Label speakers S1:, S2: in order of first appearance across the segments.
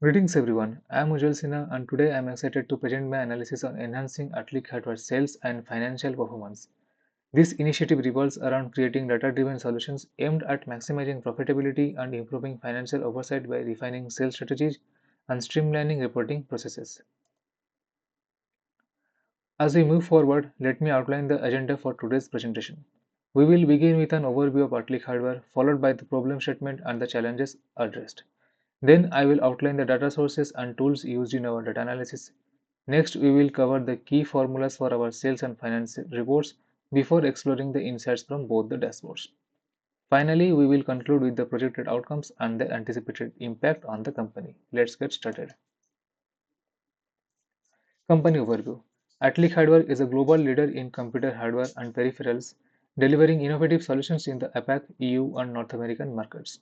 S1: Greetings everyone, I am Ujjwal Sinha and today I am excited to present my analysis on enhancing AtliQ Hardware sales and financial performance. This initiative revolves around creating data-driven solutions aimed at maximizing profitability and improving financial oversight by refining sales strategies and streamlining reporting processes. As we move forward, let me outline the agenda for today's presentation. We will begin with an overview of AtliQ Hardware, followed by the problem statement and the challenges addressed. Then I will outline the data sources and tools used in our data analysis. Next, we will cover the key formulas for our sales and finance reports before exploring the insights from both the dashboards. Finally, we will conclude with the projected outcomes and the anticipated impact on the company. Let's get started. Company overview. AtliQ Hardware is a global leader in computer hardware and peripherals, delivering innovative solutions in the APAC, EU, and North American markets.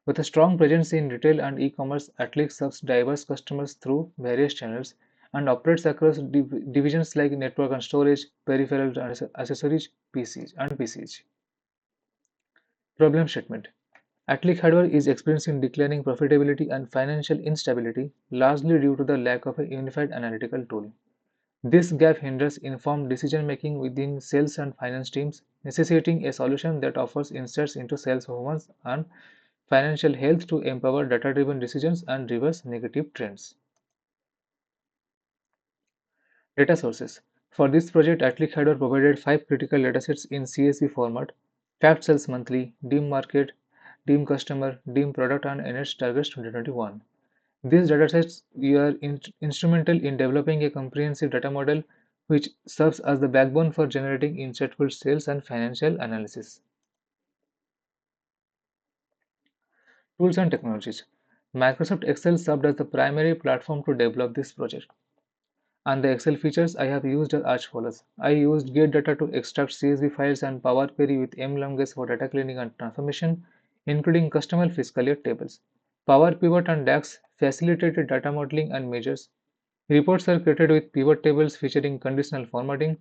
S1: With a strong presence in retail and e-commerce, AtliQ serves diverse customers through various channels and operates across divisions like network and storage, peripherals and accessories, PCs. Problem statement. AtliQ Hardware is experiencing declining profitability and financial instability, largely due to the lack of a unified analytical tool. This gap hinders informed decision-making within sales and finance teams, necessitating a solution that offers insights into sales performance and financial health to empower data-driven decisions and reverse negative trends. Data sources. For this project, AtliQ Hardware provided 5 critical datasets in CSV format: fact sales monthly, DIM market, DIM customer, DIM product, and NH targets 2021. These datasets were instrumental in developing a comprehensive data model which serves as the backbone for generating insightful sales and financial analysis. Tools and technologies. Microsoft Excel served as the primary platform to develop this project. And the Excel features I have used are as follows. I used Get Data to extract CSV files and Power Query with mlongs for data cleaning and transformation, including customer fiscal year tables. Power Pivot and DAX facilitated data modeling and measures. Reports are created with pivot tables featuring conditional formatting.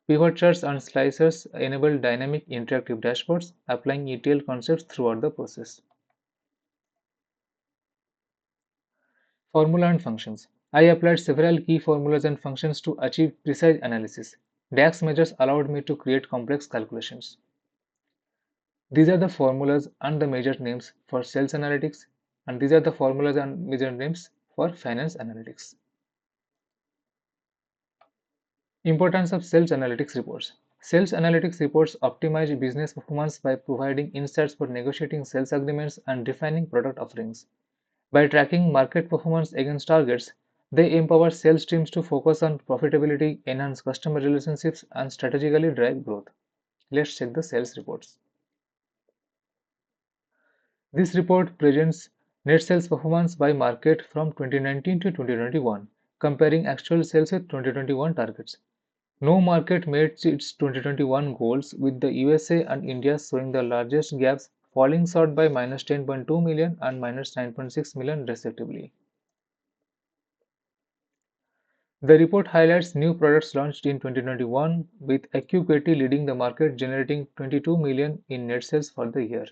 S1: Pivot charts and slicers enable dynamic interactive dashboards, applying ETL concepts throughout the process. Formula and functions. I applied several key formulas and functions to achieve precise analysis. DAX measures allowed me to create complex calculations. These are the formulas and the measure names for sales analytics, and these are the formulas and measure names for finance analytics. Importance of sales analytics reports. Sales analytics reports optimize business performance by providing insights for negotiating sales agreements and defining product offerings. By tracking market performance against targets, they empower sales teams to focus on profitability, enhance customer relationships, and strategically drive growth. Let's check the sales reports. This report presents net sales performance by market from 2019 to 2021, comparing actual sales with 2021 targets. No market met its 2021 goals, with the USA and India showing the largest gaps, falling short by -10.2 million and -9.6 million respectively. The report highlights new products launched in 2021, with AtliQ leading the market, generating 22 million in net sales for the year.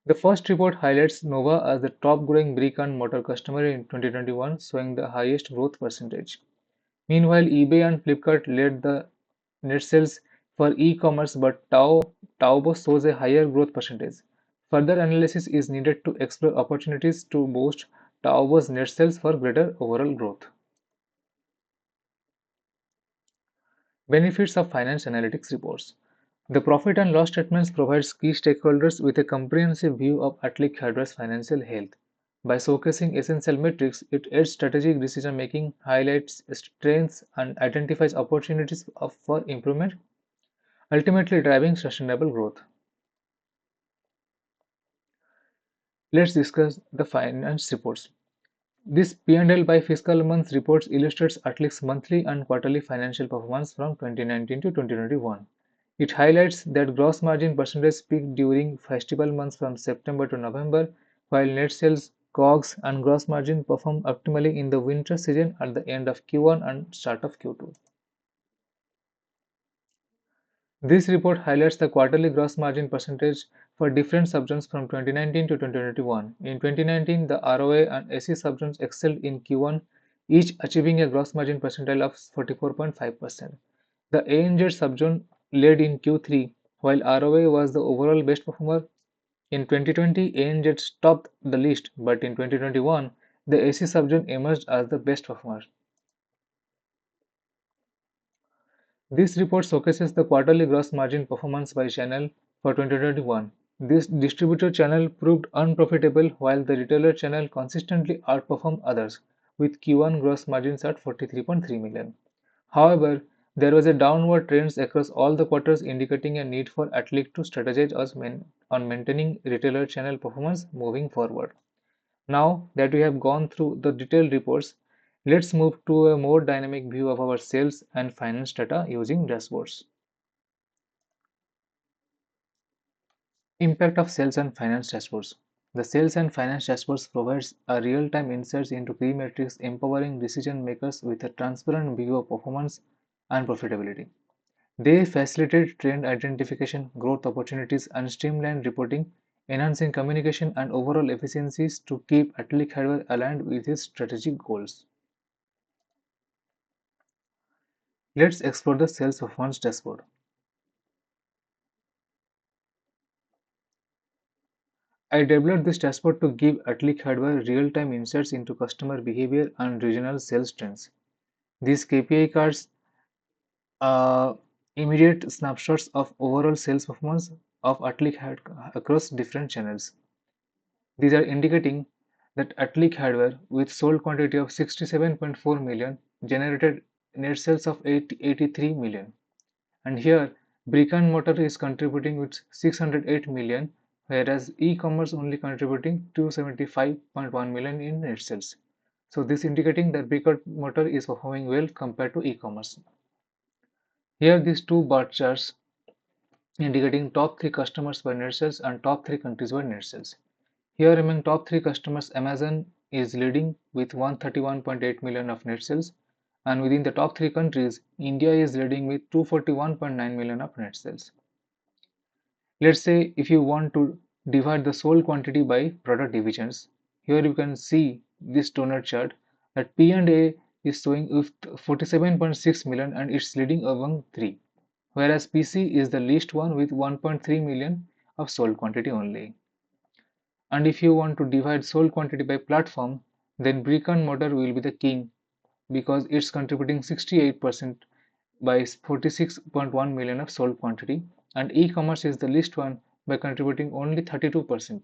S1: The first report highlights Nova as the top growing brick and mortar customer in 2021, showing the highest growth percentage. Meanwhile, eBay and Flipkart led the net sales for e-commerce, but Taobao shows a higher growth percentage. Further analysis is needed to explore opportunities to boost Taobao's net sales for greater overall growth. Benefits of finance analytics reports. The profit and loss statements provides key stakeholders with a comprehensive view of AtliQ Hardware's financial health. By showcasing essential metrics, it aids strategic decision making, highlights strengths, and identifies opportunities for improvement, ultimately driving sustainable growth. Let's discuss the finance reports. This P&L by fiscal month reports illustrates AtliQ's monthly and quarterly financial performance from 2019 to 2021. It highlights that gross margin percentage peaked during festival months from September to November, while net sales, COGS, and gross margin performed optimally in the winter season at the end of Q1 and start of Q2. This report highlights the quarterly gross margin percentage for different subgenres from 2019 to 2021. In 2019, the ROA and AC subgenres excelled in Q1, each achieving a gross margin percentile of 44.5%. The ANZ subgenre led in Q3, while ROA was the overall best performer. In 2020, ANZ topped the list, but in 2021, the AC subgenre emerged as the best performer. This report showcases the quarterly gross margin performance by channel for 2021. This distributor channel proved unprofitable while the retailer channel consistently outperformed others, with Q1 gross margins at 43.3 million. However, there was a downward trend across all the quarters, indicating a need for AtliQ to strategize on maintaining retailer channel performance moving forward. Now that we have gone through the detailed reports, let's move to a more dynamic view of our sales and finance data using dashboards. Impact of sales and finance dashboards. The sales and finance dashboards provides a real-time insights into key metrics, empowering decision makers with a transparent view of performance and profitability. They facilitate trend identification, growth opportunities, and streamlined reporting, enhancing communication and overall efficiencies to keep AtliQ Hardware aligned with its strategic goals. Let's explore the sales performance dashboard. I developed this dashboard to give AtliQ Hardware real-time insights into customer behavior and regional sales trends. These KPI cards are immediate snapshots of overall sales performance of AtliQ across different channels. These are indicating that AtliQ Hardware, with sold quantity of 67.4 million, generated net sales of 83 million. And here, brick and mortar is contributing with 608 million, whereas e-commerce only contributing 275.1 million in net sales. So this indicating that brick and mortar is performing well compared to e-commerce. Here, these two bar charts indicating top 3 customers by net sales and top 3 countries by net sales. Here among top 3 customers, Amazon is leading with 131.8 million of net sales, and within the top 3 countries, India is leading with 241.9 million of net sales. Let's say if you want to divide the sold quantity by product divisions, here you can see this donut chart that P&A is showing with 47.6 million and it's leading among 3, whereas PC is the least one with 1.3 million of sold quantity only. And if you want to divide sold quantity by platform, then brick and mortar will be the king because it's contributing 68% by 46.1 million of sold quantity, and e-commerce is the least one by contributing only 32%.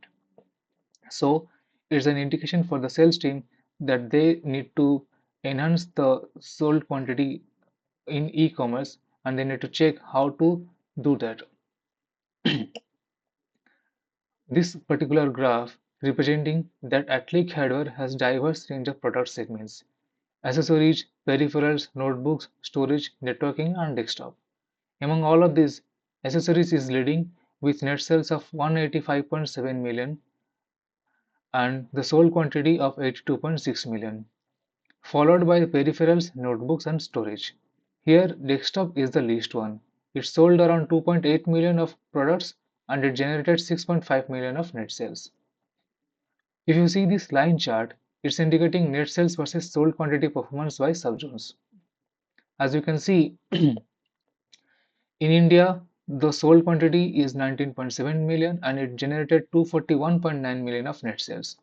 S1: So it's an indication for the sales team that they need to enhance the sold quantity in e-commerce and they need to check how to do that. This particular graph representing that AtliQ Hardware has diverse range of product segments: accessories, peripherals, notebooks, storage, networking, and desktop. Among all of these, accessories is leading with net sales of 185.7 million and the sold quantity of 82.6 million, followed by peripherals, notebooks, and storage. Here, desktop is the least one. It sold around 2.8 million of products and it generated 6.5 million of net sales. If you see this line chart, it's indicating net sales versus sold quantity performance by subzones. As you can see, in India, the sold quantity is 19.7 million and it generated 241.9 million of net sales.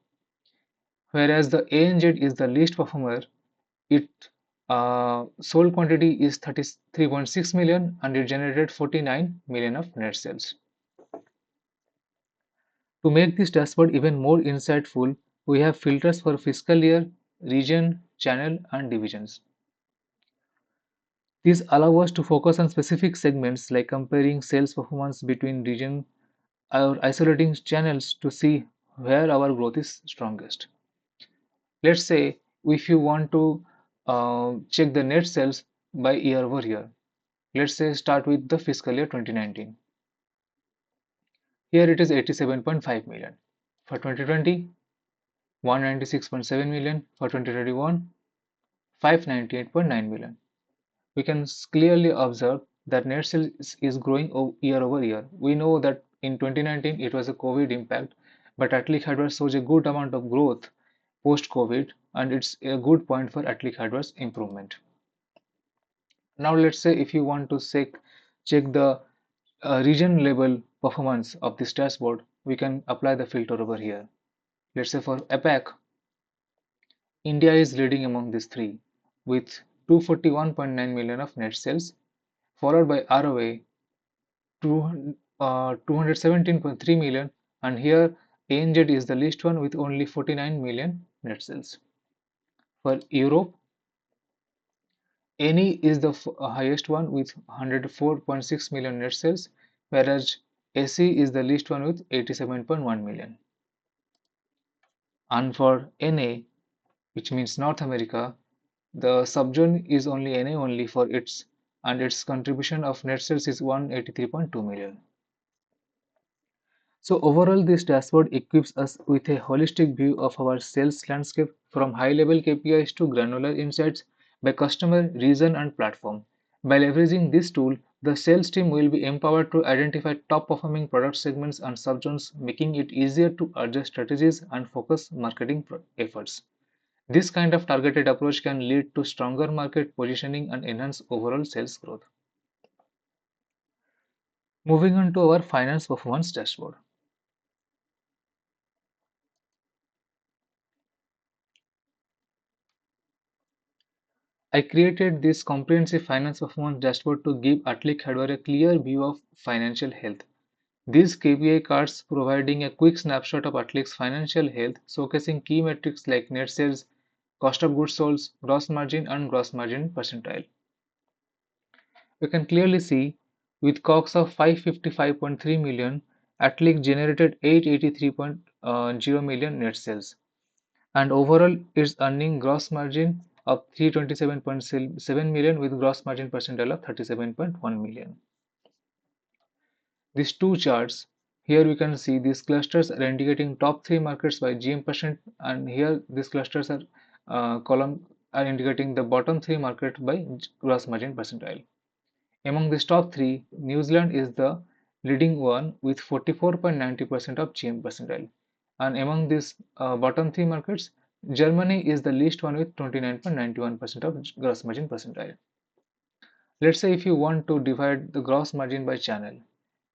S1: Whereas the ANZ is the least performer, it sold quantity is 33.6 million and it generated 49 million of net sales. To make this dashboard even more insightful, we have filters for fiscal year, region, channel, and divisions. These allow us to focus on specific segments like comparing sales performance between region or isolating channels to see where our growth is strongest. Let's say if you want to check the net sales by year over year, let's say start with the fiscal year 2019. Here it is 87.5 million. For 2020, 196.7 million. For 2021, 598.9 million. We can clearly observe that net sales is growing year over year. We know that in 2019 it was a COVID impact, but AtliQ Hardware shows a good amount of growth post-COVID, and it's a good point for AtliQ Hardware's improvement. Now let's say if you want to check the region level performance of this dashboard, we can apply the filter over here. Let's say for APAC, India is leading among these three with 241.9 million of net sales, followed by ROA 217.3 million, and here ANZ is the least one with only 49 million net sales. For Europe, NE is the highest one with 104.6 million net sales, whereas AC is the least one with 87.1 million. And for NA, which means North America, the subzone is only NA only for its, and its contribution of net sales is 183.2 million. So overall, this dashboard equips us with a holistic view of our sales landscape from high-level KPIs to granular insights by customer, region, and platform. By leveraging this tool, the sales team will be empowered to identify top-performing product segments and subzones, making it easier to adjust strategies and focus marketing efforts. This kind of targeted approach can lead to stronger market positioning and enhance overall sales growth. Moving on to our finance performance dashboard. I created this comprehensive finance performance dashboard to give AtliQ Hardware a clear view of financial health. These KPI cards providing a quick snapshot of AtliQ's financial health, showcasing key metrics like net sales, cost of goods sold, gross margin, and gross margin percentile. We can clearly see with COGS of 555.3 million, AtliQ generated 883.0 million net sales, and overall it's earning gross margin of 327.7 million with gross margin percentile of 37.1 million. These two charts, here we can see these clusters are indicating top three markets by GM%, and here these clusters are column are indicating the bottom three market by gross margin percentile. Among these top three, New Zealand is the leading one with 44.90% of GM percentile, and among these bottom three markets, Germany is the least one with 29.91% of gross margin percentile. Let's say if you want to divide the gross margin by channel,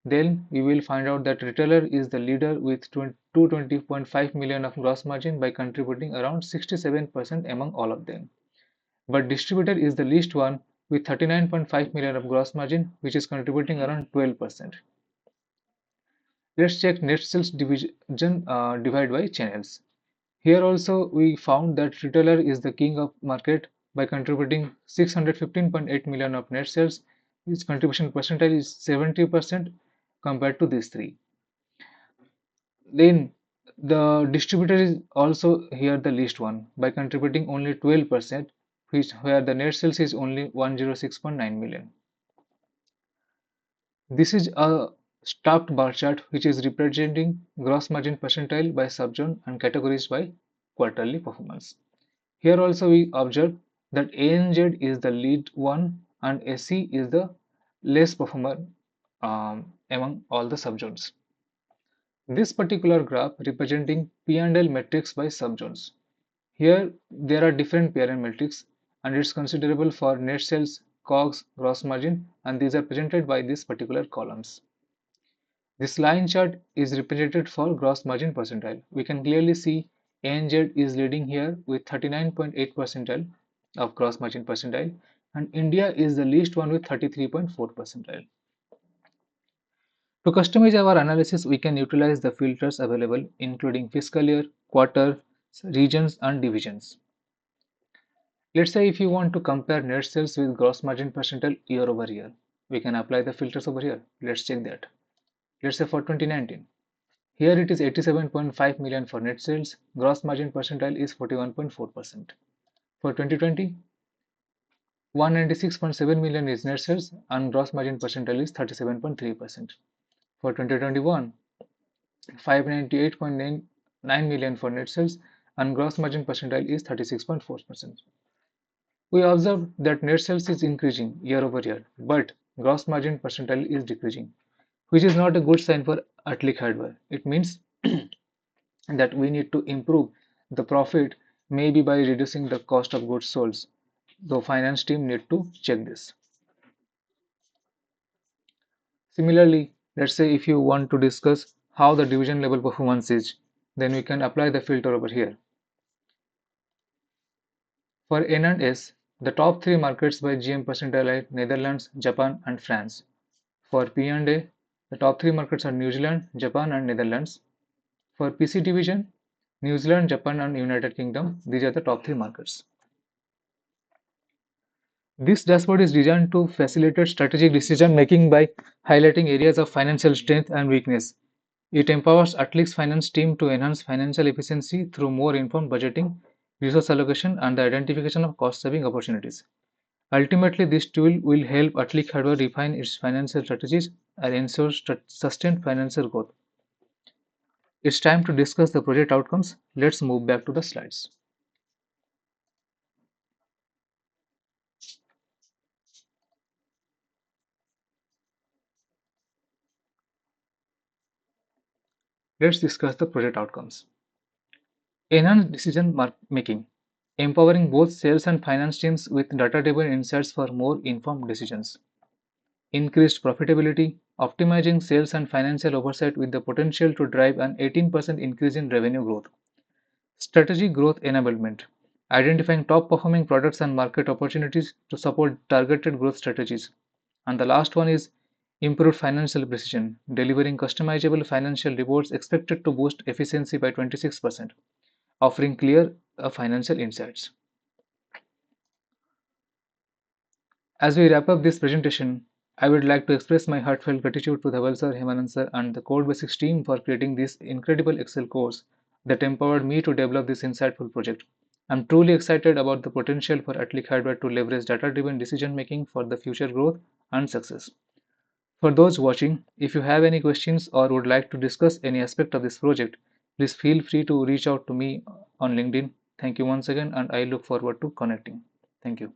S1: then we will find out that retailer is the leader with 220.5 million of gross margin by contributing around 67% among all of them. But distributor is the least one with 39.5 million of gross margin, which is contributing around 12%. Let's check net sales division divide by channels. Here also we found that retailer is the king of market by contributing 615.8 million of net sales. Its contribution percentage is 70% compared to these three. Then the distributor is also here the least one by contributing only 12%, which where the net sales is only 106.9 million. This is a stacked bar chart which is representing gross margin percentile by subzone and categories by quarterly performance. Here also we observe that ANZ is the lead one and SC is the less performer among all the subzones. This particular graph representing P&L metrics by subzones. Here there are different P&L metrics and it's considerable for net sales, COGS, gross margin, and these are presented by these particular columns. This line chart is represented for gross margin percentile. We can clearly see ANZ is leading here with 39.8 percentile of gross margin percentile, and India is the least one with 33.4 percentile. To customize our analysis, we can utilize the filters available, including fiscal year, quarter, regions, and divisions. Let's say if you want to compare net sales with gross margin percentile year over year, we can apply the filters over here. Let's check that. Let's say for 2019. Here it is 87.5 million for net sales, gross margin percentile is 41.4%. For 2020, 196.7 million is net sales and gross margin percentile is 37.3%. For 2021, 598.9 million for net sales and gross margin percentile is 36.4%. We observe that net sales is increasing year over year, but gross margin percentile is decreasing. which is not a good sign for AtliQ Hardware. It means that we need to improve the profit, maybe by reducing the cost of goods sold. The finance team need to check this. Similarly, let's say if you want to discuss how the division level performance is, then we can apply the filter over here. For N and S, the top three markets by GM percentile are Netherlands, Japan, and France. For P and A, the top three markets are New Zealand, Japan, and Netherlands. For PC division, New Zealand, Japan, and United Kingdom. These are the top three markets. This dashboard is designed to facilitate strategic decision making by highlighting areas of financial strength and weakness. It empowers AtliQ's finance team to enhance financial efficiency through more informed budgeting, resource allocation, and the identification of cost-saving opportunities. Ultimately, this tool will help AtliQ Hardware refine its financial strategies and ensure sustained financial growth. It's time to discuss the project outcomes. Let's move back to the slides. Let's discuss the project outcomes. Enhanced decision making, empowering both sales and finance teams with data-driven insights for more informed decisions. Increased profitability, optimizing sales and financial oversight with the potential to drive an 18% increase in revenue growth. Strategic growth enablement, identifying top performing products and market opportunities to support targeted growth strategies. And the last one is improved financial precision, delivering customizable financial reports expected to boost efficiency by 26%, offering clear financial insights. As we wrap up this presentation, I would like to express my heartfelt gratitude to Dhaval sir, Hemanand sir, and the Code Basics team for creating this incredible Excel course that empowered me to develop this insightful project. I'm truly excited about the potential for AtliQ Hardware to leverage data-driven decision making for the future growth and success. For those watching, if you have any questions or would like to discuss any aspect of this project, please feel free to reach out to me on LinkedIn. Thank you once again, and I look forward to connecting. Thank you.